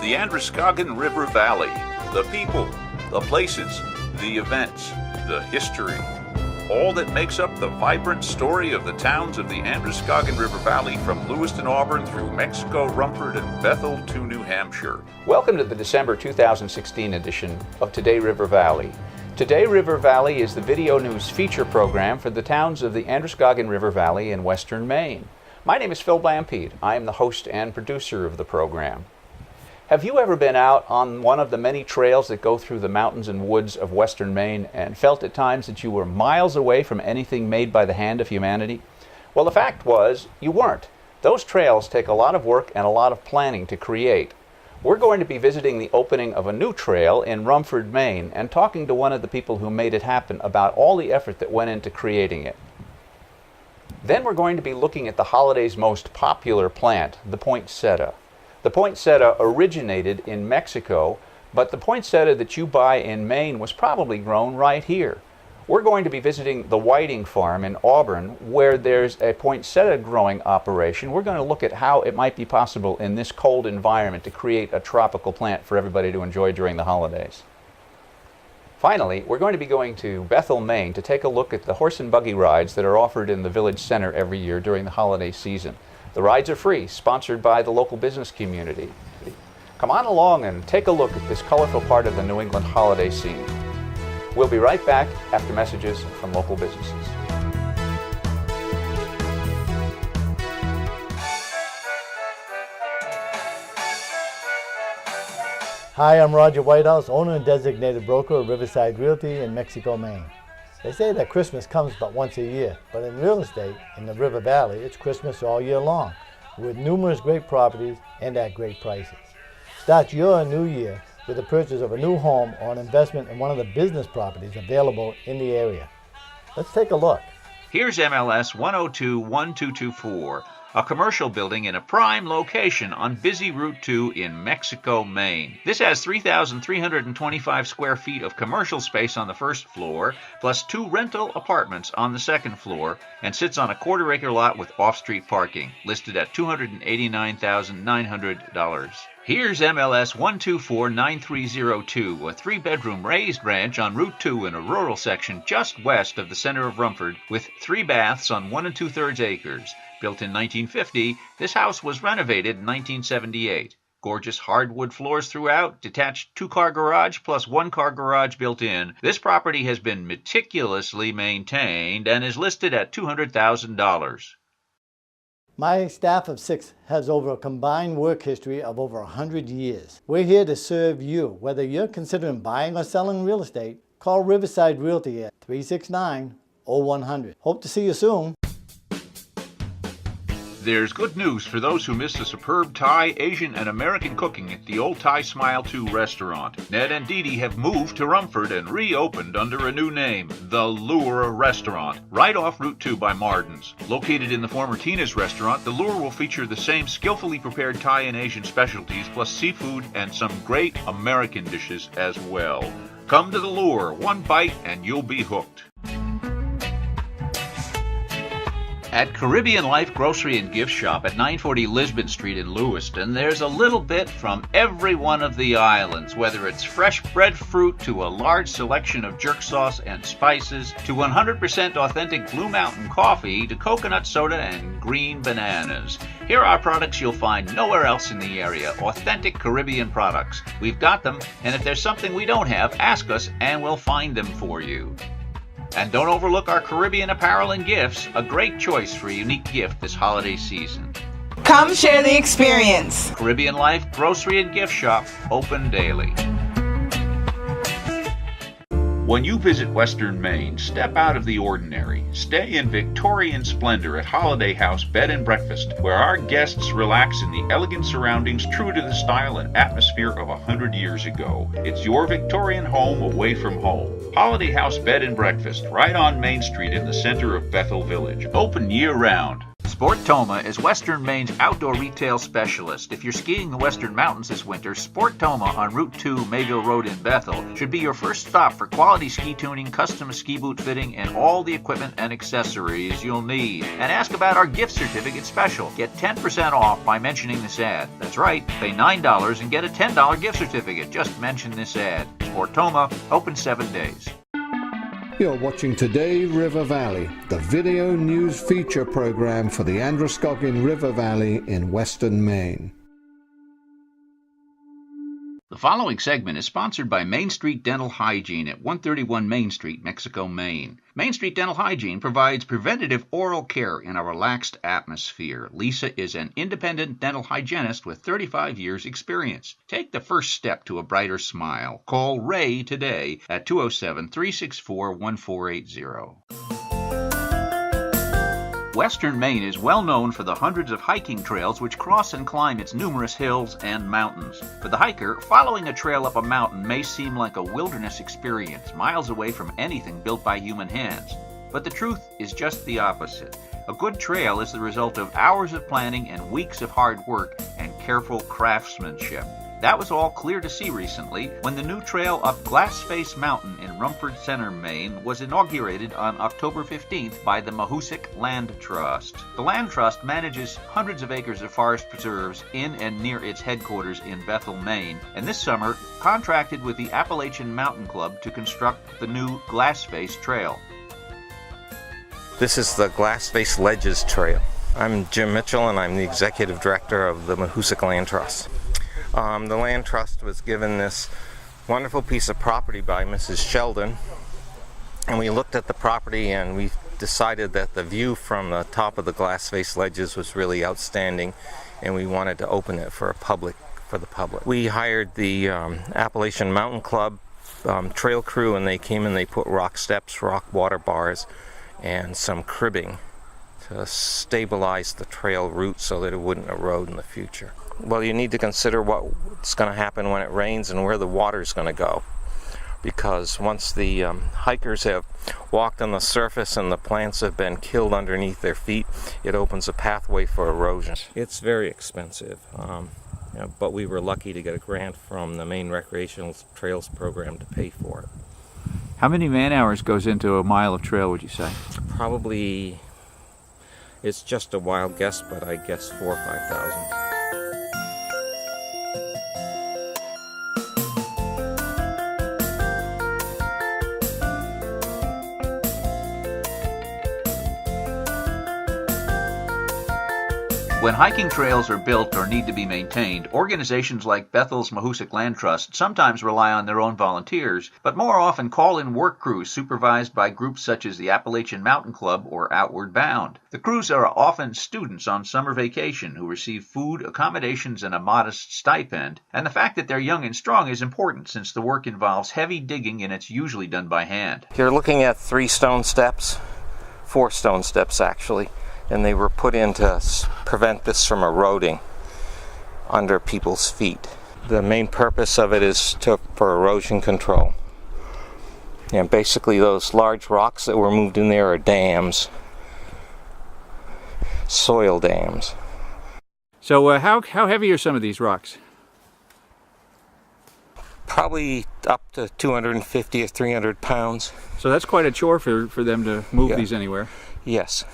the Androscoggin River Valley, the people, the places, the events, the history, all that makes up the vibrant story of the towns of the Androscoggin River Valley from Lewiston, Auburn through Mexico, Rumford, and Bethel to New Hampshire. Welcome to the December 2016 edition of Today River Valley. Today River Valley is the video news feature program for the towns of the Androscoggin River Valley in western Maine. My name is Phil Blampede. I am the host and producer of the program. Have you ever been out on one of the many trails that go through the mountains and woods of western Maine and felt at times that you were miles away from anything made by the hand of humanity? Well, the fact was, you weren't. Those trails take a lot of work and a lot of planning to create. We're going to be visiting the opening of a new trail in Rumford, Maine, and talking to one of the people who made it happen about all the effort that went into creating it. Then we're going to be looking at the holiday's most popular plant, the poinsettia. The poinsettia originated in Mexico, but the poinsettia that you buy in Maine was probably grown right here. We're going to be visiting the Whiting Farm in Auburn, where there's a poinsettia growing operation. We're going to look at how it might be possible in this cold environment to create a tropical plant for everybody to enjoy during the holidays. Finally, we're going to be going to Bethel, Maine to take a look at the horse and buggy rides that are offered in the village center every year during the holiday season. The rides are free, sponsored by the local business community. Come on along and take a look at this colorful part of the New England holiday scene. We'll be right back after messages from local businesses. Hi, I'm Roger Whitehouse, owner and designated broker of Riverside Realty in Mexico, Maine. They say that Christmas comes but once a year, but in real estate, in the River Valley, it's Christmas all year long, with numerous great properties and at great prices. Start your new year with the purchase of a new home or an investment in one of the business properties available in the area. Let's take a look. Here's MLS 102-1224, a commercial building in a prime location on busy Route 2 in Mexico, Maine. This has 3,325 square feet of commercial space on the first floor, plus 2 rental apartments on the second floor, and sits on a quarter-acre lot with off-street parking, listed at $289,900. Here's MLS 1249302, a 3-bedroom raised ranch on Route 2 in a rural section just west of the center of Rumford, with 3 baths on 1 2/3 acres. Built in 1950, this house was renovated in 1978. Gorgeous hardwood floors throughout, detached 2-car garage plus 1-car garage built in. This property has been meticulously maintained and is listed at $200,000. My staff of 6 has over a combined work history of over 100 years. We're here to serve you. Whether you're considering buying or selling real estate, call Riverside Realty at 369-0100. Hope to see you soon. There's good news for those who miss the superb Thai, Asian, and American cooking at the Old Thai Smile 2 restaurant. Ned and Dee Dee have moved to Rumford and reopened under a new name, The Lure Restaurant, right off Route 2 by Martin's. Located in the former Tina's restaurant, The Lure will feature the same skillfully prepared Thai and Asian specialties, plus seafood and some great American dishes as well. Come to The Lure, one bite and you'll be hooked. At Caribbean Life Grocery and Gift Shop at 940 Lisbon Street in Lewiston, there's a little bit from every one of the islands, whether it's fresh bread fruit to a large selection of jerk sauce and spices, to 100% authentic Blue Mountain coffee, to coconut soda and green bananas. Here are products you'll find nowhere else in the area, authentic Caribbean products. We've got them, and if there's something we don't have, ask us and we'll find them for you. And don't overlook our Caribbean apparel and gifts, a great choice for a unique gift this holiday season. Come share the experience. Caribbean Life Grocery and Gift Shop, open daily. When you visit western Maine, step out of the ordinary. Stay in Victorian splendor at Holiday House Bed and Breakfast, where our guests relax in the elegant surroundings true to the style and atmosphere of 100 years ago. It's your Victorian home away from home. Holiday House Bed and Breakfast, right on Main Street in the center of Bethel Village. Open year-round. Sportoma is Western Maine's outdoor retail specialist. If you're skiing the Western Mountains this winter, Sportoma on Route 2 Mayville Road in Bethel should be your first stop for quality ski tuning, custom ski boot fitting, and all the equipment and accessories you'll need. And ask about our gift certificate special. Get 10% off by mentioning this ad. That's right, pay $9 and get a $10 gift certificate. Just mention this ad. Sportoma, open 7 days. You're watching Today River Valley, the video news feature program for the Androscoggin River Valley in western Maine. The following segment is sponsored by Main Street Dental Hygiene at 131 Main Street, Mexico, Maine. Main Street Dental Hygiene provides preventative oral care in a relaxed atmosphere. Lisa is an independent dental hygienist with 35 years' experience. Take the first step to a brighter smile. Call Ray today at 207-364-1480. Western Maine is well known for the hundreds of hiking trails which cross and climb its numerous hills and mountains. For the hiker, following a trail up a mountain may seem like a wilderness experience, miles away from anything built by human hands. But the truth is just the opposite. A good trail is the result of hours of planning and weeks of hard work and careful craftsmanship. That was all clear to see recently when the new trail up Glass Face Mountain in Rumford Center, Maine was inaugurated on October 15th by the Mahoosic Land Trust. The Land Trust manages hundreds of acres of forest preserves in and near its headquarters in Bethel, Maine, and this summer contracted with the Appalachian Mountain Club to construct the new Glass Face Trail. This is the Glass Face Ledges Trail. I'm Jim Mitchell and I'm the Executive Director of the Mahoosic Land Trust. The Land Trust was given this wonderful piece of property by Mrs. Sheldon, and we looked at the property and we decided that the view from the top of the Glass Face Ledges was really outstanding, and we wanted to open it for the public. We hired the Appalachian Mountain Club trail crew, and they came and they put rock steps, rock water bars, and some cribbing to stabilize the trail route so that it wouldn't erode in the future. Well, you need to consider what's going to happen when it rains and where the water's going to go, because once the hikers have walked on the surface and the plants have been killed underneath their feet, it opens a pathway for erosion. It's very expensive, but we were lucky to get a grant from the Maine Recreational Trails Program to pay for it. How many man-hours goes into a mile of trail, would you say? Probably, it's just a wild guess, but I guess 4,000 or 5,000. When hiking trails are built or need to be maintained, organizations like Bethel's Mahoosic Land Trust sometimes rely on their own volunteers, but more often call in work crews supervised by groups such as the Appalachian Mountain Club or Outward Bound. The crews are often students on summer vacation who receive food, accommodations, and a modest stipend, and the fact that they're young and strong is important since the work involves heavy digging and it's usually done by hand. You're looking at 3 stone steps, 4 stone steps actually, and they were put in to prevent this from eroding under people's feet. The main purpose of it is for erosion control. And basically those large rocks that were moved in there are dams, soil dams. So how heavy are some of these rocks? Probably up to 250 or 300 pounds. So that's quite a chore for them to move these anywhere. Yes.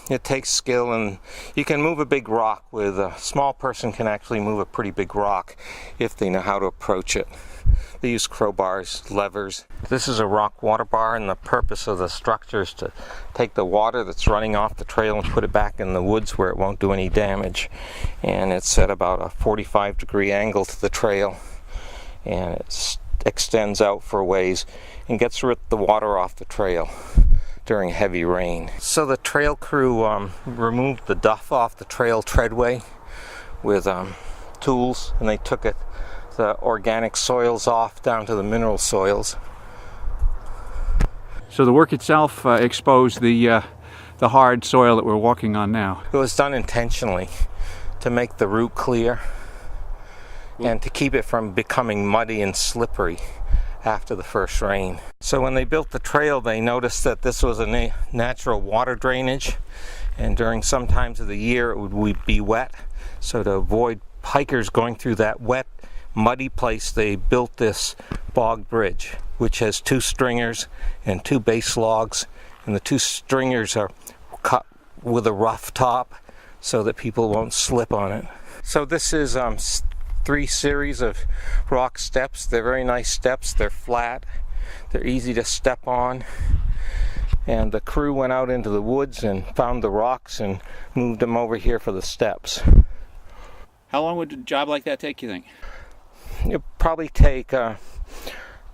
It takes skill, and you can move a big rock with a small person can actually move a pretty big rock if they know how to approach it. They use crowbars, levers. This is a rock water bar, and the purpose of the structure is to take the water that's running off the trail and put it back in the woods where it won't do any damage. And it's at about a 45-degree angle to the trail, and it extends out for a ways and gets the water off the trail during heavy rain. So the trail crew removed the duff off the trail treadway with tools, and they took the organic soils off down to the mineral soils. So the work itself exposed the hard soil that we're walking on now. It was done intentionally to make the route clear and to keep it from becoming muddy and slippery after the first rain. So when they built the trail, they noticed that this was a natural water drainage, and during some times of the year it would be wet. So to avoid hikers going through that wet, muddy place, they built this bog bridge, which has 2 stringers and 2 base logs, and the 2 stringers are cut with a rough top so that people won't slip on it. So this is 3 series of rock steps. They're very nice steps. They're flat. They're easy to step on. And the crew went out into the woods and found the rocks and moved them over here for the steps. How long would a job like that take, you think? It'd probably take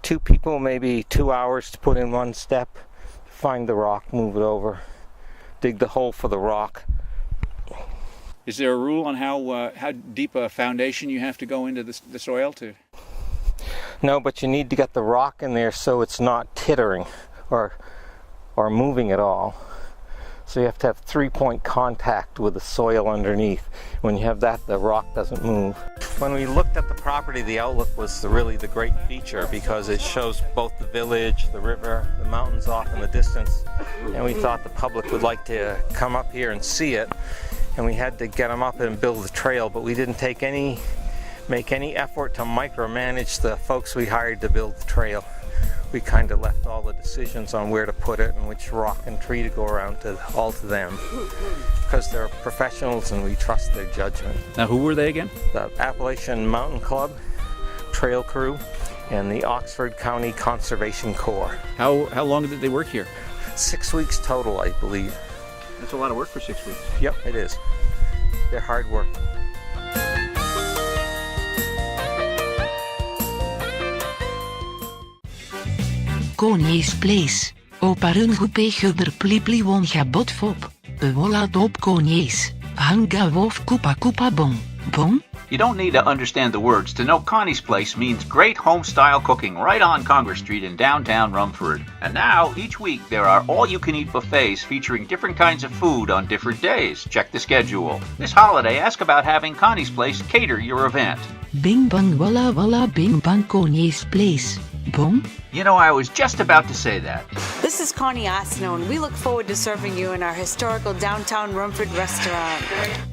2 people, maybe 2 hours to put in 1 step, find the rock, move it over, dig the hole for the rock. Is there a rule on how deep a foundation you have to go into the soil to? No, but you need to get the rock in there so it's not tittering or moving at all. So you have to have 3-point contact with the soil underneath. When you have that, the rock doesn't move. When we looked at the property, the outlook was really the great feature because it shows both the village, the river, the mountains off in the distance. And we thought the public would like to come up here and see it. And we had to get them up and build the trail, but we didn't make any effort to micromanage the folks we hired to build the trail. We kind of left all the decisions on where to put it and which rock and tree to go around all to them, because they're professionals and we trust their judgment. Now, who were they again? The Appalachian Mountain Club, Trail Crew, and the Oxford County Conservation Corps. How long did they work here? 6 weeks total, I believe. That's a lot of work for 6 weeks. Yep, it is. They're hard work. Konij's Place. Oparun huber plipli won gabot fop. Bewola dop konij's. Hanga wof kupa bon. Bon? You don't need to understand the words to know Connie's Place means great home-style cooking right on Congress Street in downtown Rumford. And now, each week, there are all-you-can-eat buffets featuring different kinds of food on different days. Check the schedule. This holiday, ask about having Connie's Place cater your event. Bing bang walla bing bang Konij's Place. Bon? You know, I was just about to say that. This is Connie Asno, and we look forward to serving you in our historical downtown Rumford restaurant.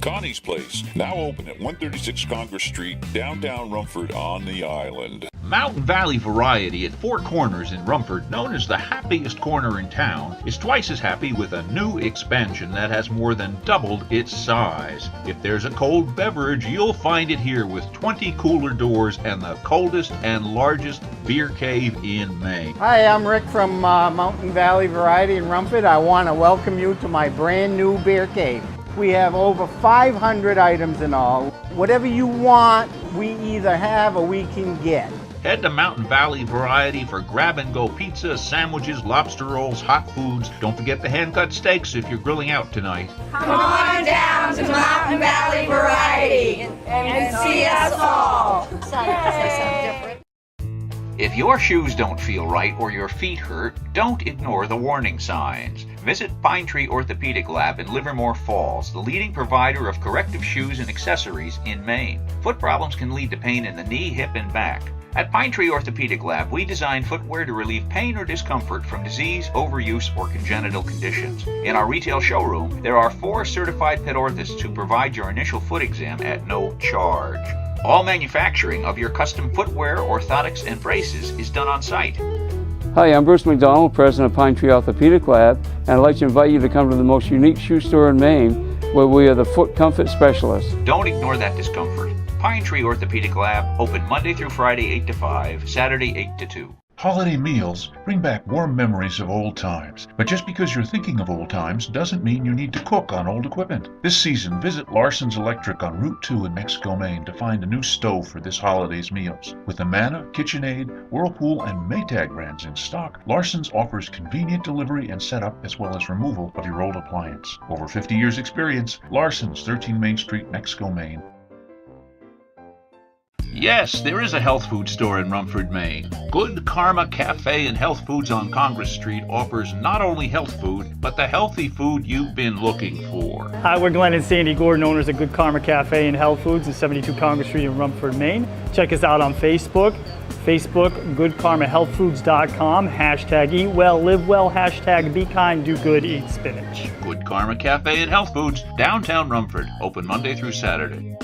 Connie's Place, now open at 136 Congress Street, downtown Rumford on the island. Mountain Valley Variety at Four Corners in Rumford, known as the happiest corner in town, is twice as happy with a new expansion that has more than doubled its size. If there's a cold beverage, you'll find it here with 20 cooler doors and the coldest and largest beer cave in Maine. Hi, I'm Rick from Mountain Valley Variety in Rumford. I want to welcome you to my brand new beer cave. We have over 500 items in all. Whatever you want, we either have or we can get. Head to Mountain Valley Variety for grab-and-go pizza, sandwiches, lobster rolls, hot foods. Don't forget the hand-cut steaks if you're grilling out tonight. Come on down to Mountain Valley Variety and see us all. If your shoes don't feel right or your feet hurt, don't ignore the warning signs. Visit Pine Tree Orthopedic Lab in Livermore Falls, the leading provider of corrective shoes and accessories in Maine. Foot problems can lead to pain in the knee, hip, and back. At Pine Tree Orthopedic Lab, we design footwear to relieve pain or discomfort from disease, overuse, or congenital conditions. In our retail showroom, there are 4 certified pet orthotists who provide your initial foot exam at no charge. All manufacturing of your custom footwear, orthotics, and braces is done on site. Hi, I'm Bruce McDonald, president of Pine Tree Orthopedic Lab, and I'd like to invite you to come to the most unique shoe store in Maine, where we are the foot comfort specialists. Don't ignore that discomfort. Pine Tree Orthopedic Lab, open Monday through Friday 8 to 5, Saturday 8 to 2. Holiday meals bring back warm memories of old times. But just because you're thinking of old times doesn't mean you need to cook on old equipment. This season, visit Larson's Electric on Route 2 in Mexico, Maine to find a new stove for this holiday's meals. With Amana, KitchenAid, Whirlpool, and Maytag brands in stock, Larson's offers convenient delivery and setup as well as removal of your old appliance. Over 50 years experience, Larson's, 13 Main Street, Mexico, Maine. Yes, there is a health food store in Rumford, Maine. Good Karma Cafe and Health Foods on Congress Street offers not only health food, but the healthy food you've been looking for. Hi, we're Glenn and Sandy Gordon, owners of Good Karma Cafe and Health Foods at 72 Congress Street in Rumford, Maine. Check us out on Facebook, goodkarmahealthfoods.com, hashtag eat well, live well, hashtag be kind, do good, eat spinach. Good Karma Cafe and Health Foods, downtown Rumford, open Monday through Saturday.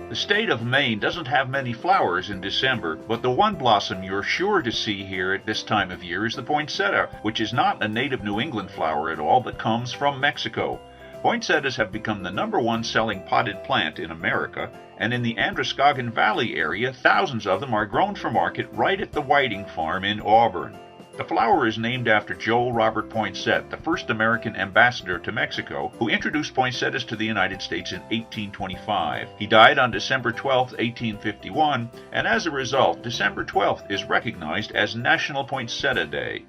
The state of Maine doesn't have many flowers in December, but the one blossom you're sure to see here at this time of year is the poinsettia, which is not a native New England flower at all, but comes from Mexico. Poinsettias have become the #1 selling potted plant in America, and in the Androscoggin Valley area, thousands of them are grown for market right at the Whiting Farm in Auburn. The flower is named after Joel Robert Poinsett, the first American ambassador to Mexico, who introduced poinsettias to the United States in 1825. He died on December 12, 1851, and as a result, December 12th is recognized as National Poinsettia Day.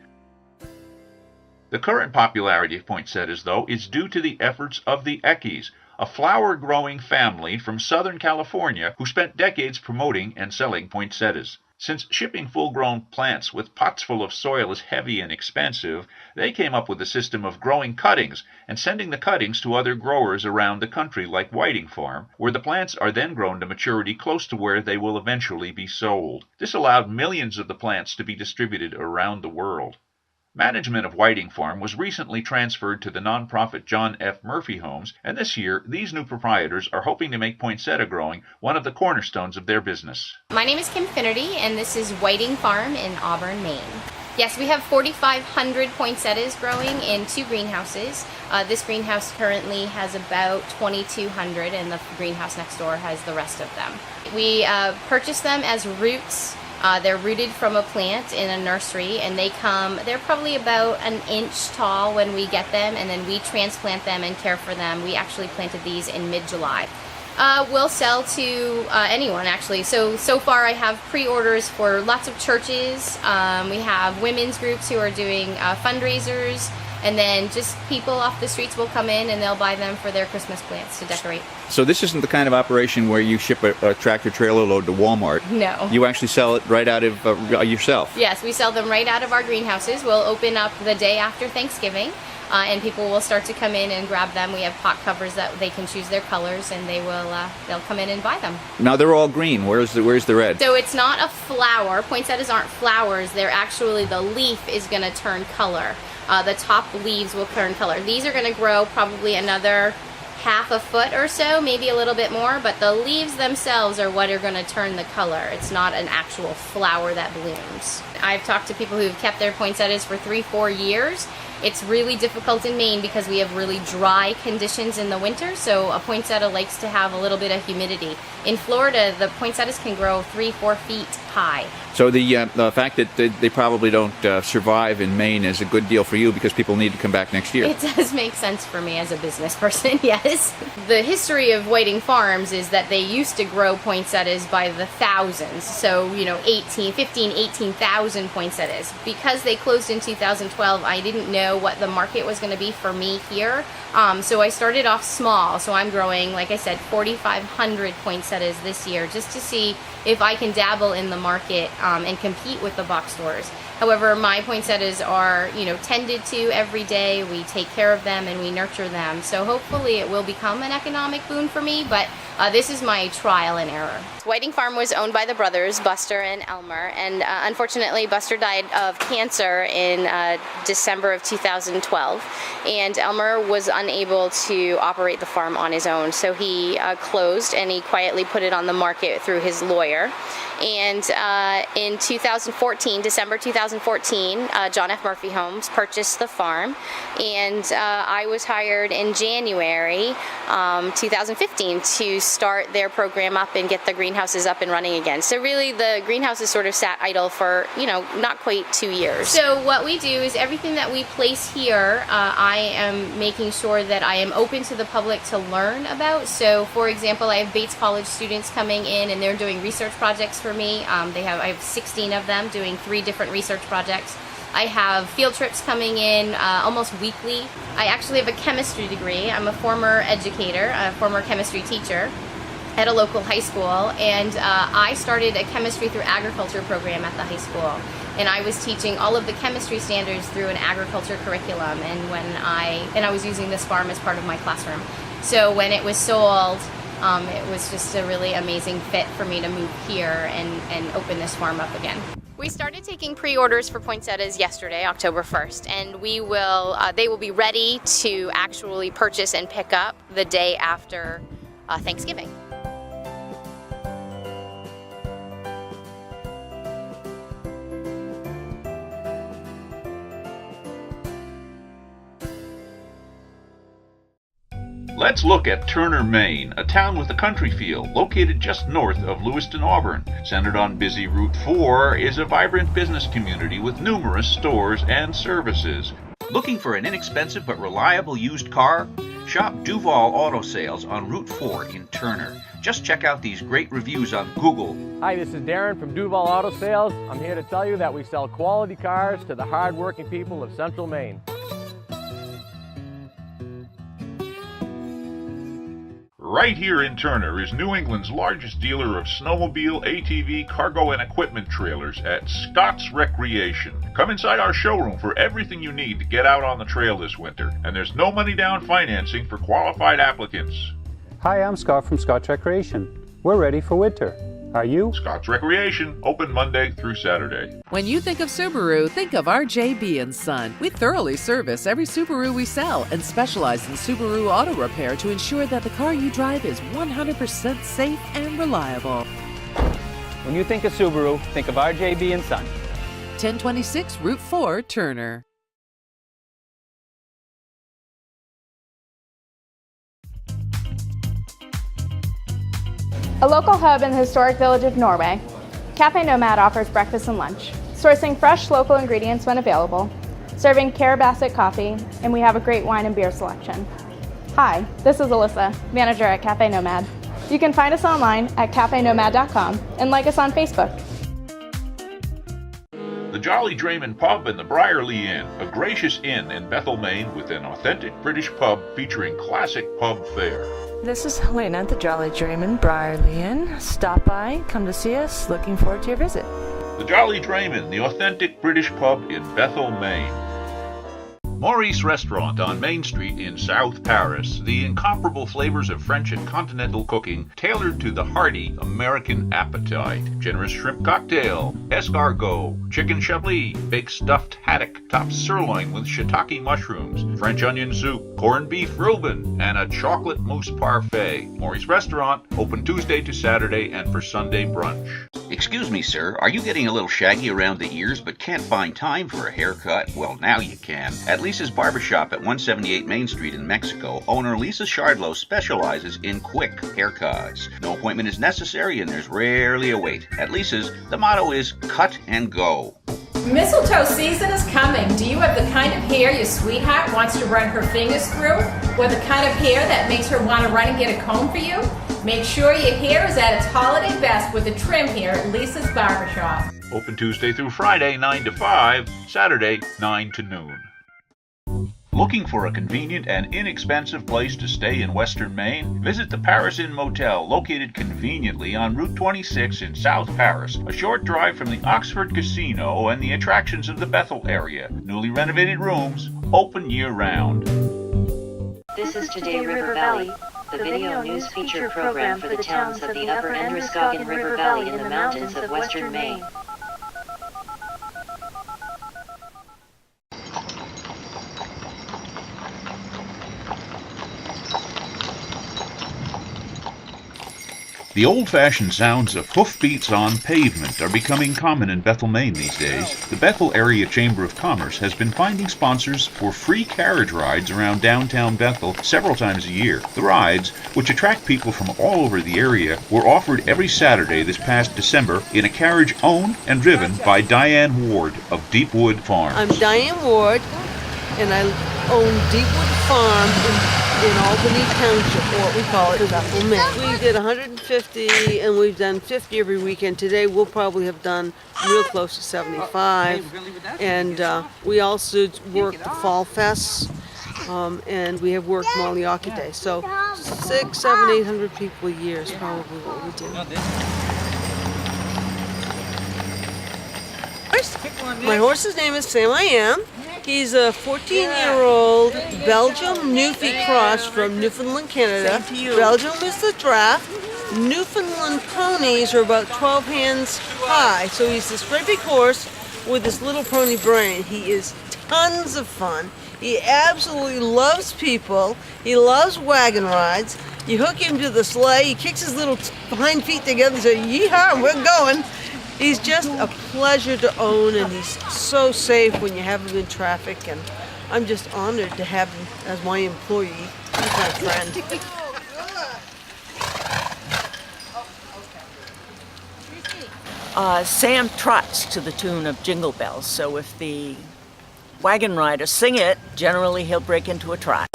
The current popularity of poinsettias, though, is due to the efforts of the Eckies, a flower-growing family from Southern California who spent decades promoting and selling poinsettias. Since shipping full-grown plants with pots full of soil is heavy and expensive, they came up with a system of growing cuttings and sending the cuttings to other growers around the country like Whiting Farm, where the plants are then grown to maturity close to where they will eventually be sold. This allowed millions of the plants to be distributed around the world. Management of Whiting Farm was recently transferred to the nonprofit John F. Murphy Homes, and this year, these new proprietors are hoping to make poinsettia growing one of the cornerstones of their business. My name is Kim Finnerty, and this is Whiting Farm in Auburn, Maine. Yes, we have 4,500 poinsettias growing in 2 greenhouses. This greenhouse currently has about 2,200, and the greenhouse next door has the rest of them. We purchase them as roots. They're rooted from a plant in a nursery, and they're probably about an inch tall when we get them, and then we transplant them and care for them. We actually planted these in mid-July. We'll sell to anyone, actually. So far I have pre-orders for lots of churches. We have women's groups who are doing fundraisers, and then just people off the streets will come in and they'll buy them for their Christmas plants to decorate. So this isn't the kind of operation where you ship a tractor-trailer load to Walmart. No. You actually sell it right out of yourself. Yes, we sell them right out of our greenhouses. We'll open up the day after Thanksgiving, and people will start to come in and grab them. We have pot covers that they can choose their colors, and they'll come in and buy them. Now they're all green. Where's the red? So it's not a flower. Poinsettias aren't flowers. They're actually, the leaf is going to turn color. The top leaves will turn color. These are going to grow probably another half a foot or so, maybe a little bit more, but the leaves themselves are what are going to turn the color. It's not an actual flower that blooms. I've talked to people who've kept their poinsettias for 3-4 years. It's really difficult in Maine because we have really dry conditions in the winter, so a poinsettia likes to have a little bit of humidity. In Florida, the poinsettias can grow 3-4 feet high. So the fact that they probably don't survive in Maine is a good deal for you because people need to come back next year. It does make sense for me as a business person, yes. The history of Whiting Farms is that they used to grow poinsettias by the thousands. So, 18,000 poinsettias. Because they closed in 2012, I didn't know what the market was going to be for me here. So I started off small. So I'm growing, like I said, 4,500 poinsettias this year just to see if I can dabble in the market and compete with the box stores. However, my poinsettias are, tended to every day. We take care of them and we nurture them. So hopefully it will become an economic boon for me, but this is my trial and error. Whiting Farm was owned by the brothers, Buster and Elmer, and unfortunately Buster died of cancer in December of 2012, and Elmer was unable to operate the farm on his own, so he closed and he quietly put it on the market through his lawyer. And in 2014, December 2014, John F. Murphy Homes purchased the farm, and I was hired in January 2015 to start their program up and get the greenhouses up and running again. So really the greenhouses sort of sat idle for, not quite 2 years. So what we do is everything that we plant place here, I am making sure that I am open to the public to learn about. So, for example, I have Bates College students coming in and they're doing research projects for me. I have 16 of them doing 3 different research projects. I have field trips coming in almost weekly. I actually have a chemistry degree. I'm a former educator, a former chemistry teacher at a local high school, and I started a chemistry through agriculture program at the high school. And I was teaching all of the chemistry standards through an agriculture curriculum, and I was using this farm as part of my classroom. So when it was sold, it was just a really amazing fit for me to move here and open this farm up again. We started taking pre-orders for poinsettias yesterday, October 1st, and they will be ready to actually purchase and pick up the day after Thanksgiving. Let's look at Turner, Maine, a town with a country feel, located just north of Lewiston, Auburn. Centered on busy Route 4 is a vibrant business community with numerous stores and services. Looking for an inexpensive but reliable used car? Shop Duval Auto Sales on Route 4 in Turner. Just check out these great reviews on Google. Hi, this is Darren from Duval Auto Sales. I'm here to tell you that we sell quality cars to the hard-working people of Central Maine. Right here in Turner is New England's largest dealer of snowmobile, ATV, cargo, and equipment trailers at Scott's Recreation. Come inside our showroom for everything you need to get out on the trail this winter. And there's no money down financing for qualified applicants. Hi, I'm Scott from Scott's Recreation. We're ready for winter. Are you? Scott's Recreation, open Monday through Saturday. When you think of Subaru, think of RJB & Son. We thoroughly service every Subaru we sell and specialize in Subaru auto repair to ensure that the car you drive is 100% safe and reliable. When you think of Subaru, think of RJB & Son. 1026 Route 4, Turner. A local hub in the historic village of Norway, Cafe Nomad offers breakfast and lunch, sourcing fresh local ingredients when available, serving Carabasset coffee, and we have a great wine and beer selection. Hi, this is Alyssa, manager at Cafe Nomad. You can find us online at cafenomad.com and like us on Facebook. The Jolly Drayman Pub and the Briarly Inn, a gracious inn in Bethel, Maine with an authentic British pub featuring classic pub fare. This is Helena at the Jolly Drayman Briarly Inn. Stop by, come to see us. Looking forward to your visit. The Jolly Drayman, the authentic British pub in Bethel, Maine. Maurice Restaurant on Main Street in South Paris. The incomparable flavors of French and continental cooking tailored to the hearty American appetite. Generous shrimp cocktail, escargot, chicken chablis, baked stuffed haddock, topped sirloin with shiitake mushrooms, French onion soup, corned beef Reuben, and a chocolate mousse parfait. Maurice Restaurant, open Tuesday to Saturday and for Sunday brunch. Excuse me, sir, are you getting a little shaggy around the ears but can't find time for a haircut? Well, now you can. At Lisa's Barbershop at 178 Main Street in Mexico, owner Lisa Shardlow specializes in quick haircuts. No appointment is necessary and there's rarely a wait. At Lisa's, the motto is cut and go. Mistletoe season is coming. Do you have the kind of hair your sweetheart wants to run her fingers through? Or the kind of hair that makes her want to run and get a comb for you? Make sure your hair is at its holiday best with a trim here at Lisa's Barbershop. Open Tuesday through Friday, 9 to 5, Saturday, 9 to noon. Looking for a convenient and inexpensive place to stay in Western Maine? Visit the Paris Inn Motel, located conveniently on Route 26 in South Paris, a short drive from the Oxford Casino and the attractions of the Bethel area. Newly renovated rooms, open year-round. This is Today River Valley, the video news feature program for the towns of the Upper Androscoggin River Valley in the mountains of Western Maine. The old-fashioned sounds of hoofbeats on pavement are becoming common in Bethel, Maine these days. The Bethel Area Chamber of Commerce has been finding sponsors for free carriage rides around downtown Bethel several times a year. The rides, which attract people from all over the area, were offered every Saturday this past December in a carriage owned and driven by Diane Ward of Deepwood Farms. I'm Diane Ward. and I own Deepwood Farm in Albany Township, or what we call it, Bethel, Maine. We did 150, and we've done 50 every weekend. Today we'll probably have done real close to 75. And we also work the Fall Fests, and we have worked Maliaki Day. So 600, 700, 800 people a year is probably what we do. My horse's name is Sam I Am. He's a 14-year-old Belgium Newfie cross from Newfoundland, Canada. Belgium is the draft. Newfoundland ponies are about 12 hands high, so he's this great big horse with this little pony brain. He is tons of fun. He absolutely loves people. He loves wagon rides. You hook him to the sleigh, he kicks his little hind feet together and says, "Yeehaw, we're going." He's just a pleasure to own, and he's so safe when you have him in traffic, and I'm just honored to have him as my employee. He's my friend. Sam trots to the tune of Jingle Bells, so if the wagon riders sing it, generally he'll break into a trot.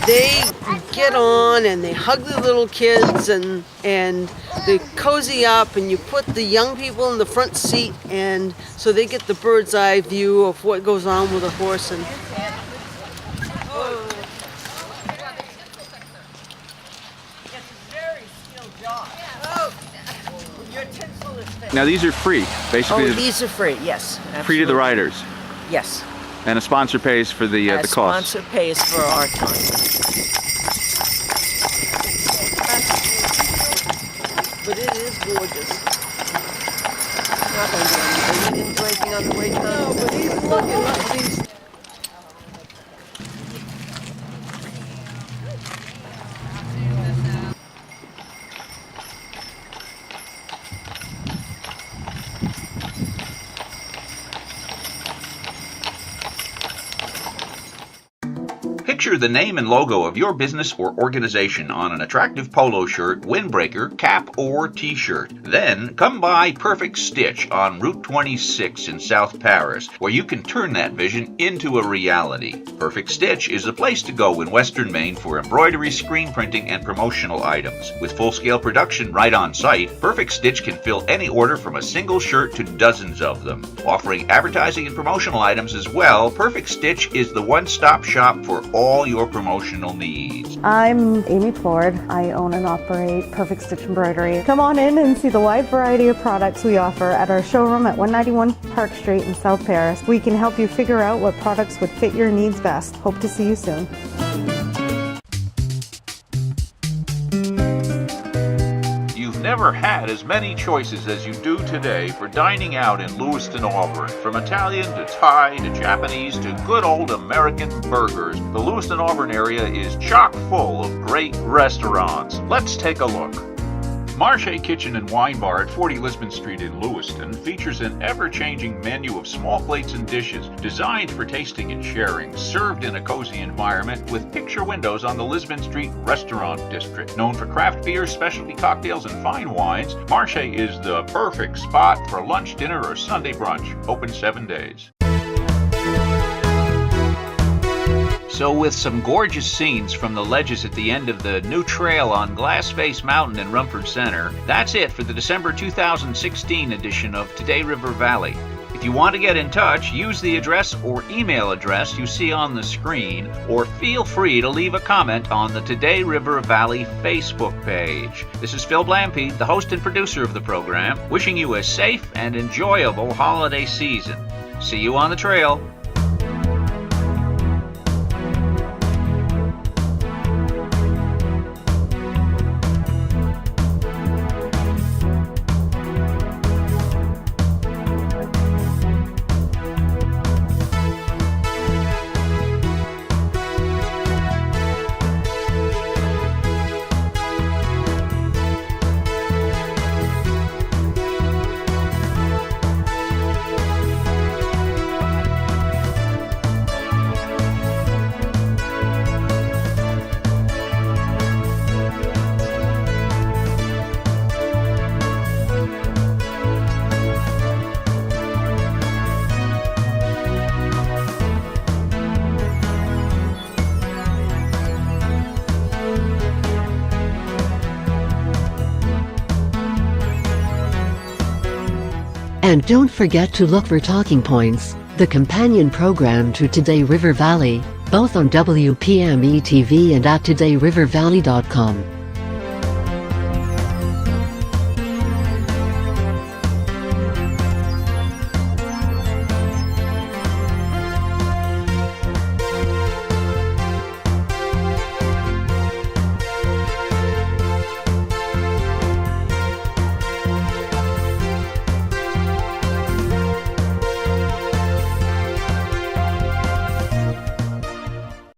They get on and they hug the little kids and they cozy up, and you put the young people in the front seat, and so they get the bird's eye view of what goes on with a horse. And Now these are free, basically. These are free, yes. Absolutely. Free to the riders. Yes. And a sponsor pays for the cost. A sponsor pays for our time. But it is gorgeous. Not going to do anything. He didn't do anything on the way down. No, but he's looking like these. Picture the name and logo of your business or organization on an attractive polo shirt, windbreaker, cap, or t-shirt. Then come by Perfect Stitch on Route 26 in South Paris, where you can turn that vision into a reality. Perfect Stitch is the place to go in Western Maine for embroidery, screen printing, and promotional items. With full-scale production right on site, Perfect Stitch can fill any order from a single shirt to dozens of them. Offering advertising and promotional items as well, Perfect Stitch is the one-stop shop for all your promotional needs. I'm Amy Ford. I own and operate Perfect Stitch Embroidery. Come on in and see the wide variety of products we offer at our showroom at 191 Park Street in South Paris. We can help you figure out what products would fit your needs best. Hope to see you soon. Never had as many choices as you do today for dining out in Lewiston, Auburn. From Italian to Thai to Japanese to good old American burgers, the Lewiston, Auburn area is chock full of great restaurants. Let's take a look. Marche Kitchen and Wine Bar at 40 Lisbon Street in Lewiston features an ever-changing menu of small plates and dishes designed for tasting and sharing, served in a cozy environment with picture windows on the Lisbon Street Restaurant District. Known for craft beers, specialty cocktails, and fine wines, Marche is the perfect spot for lunch, dinner, or Sunday brunch. Open 7 days. So with some gorgeous scenes from the ledges at the end of the new trail on Glassface Mountain in Rumford Center, that's it for the December 2016 edition of Today River Valley. If you want to get in touch, use the address or email address you see on the screen, or feel free to leave a comment on the Today River Valley Facebook page. This is Phil Blampede, the host and producer of the program, wishing you a safe and enjoyable holiday season. See you on the trail. And don't forget to look for Talking Points, the companion program to Today River Valley, both on WPME TV and at todayrivervalley.com.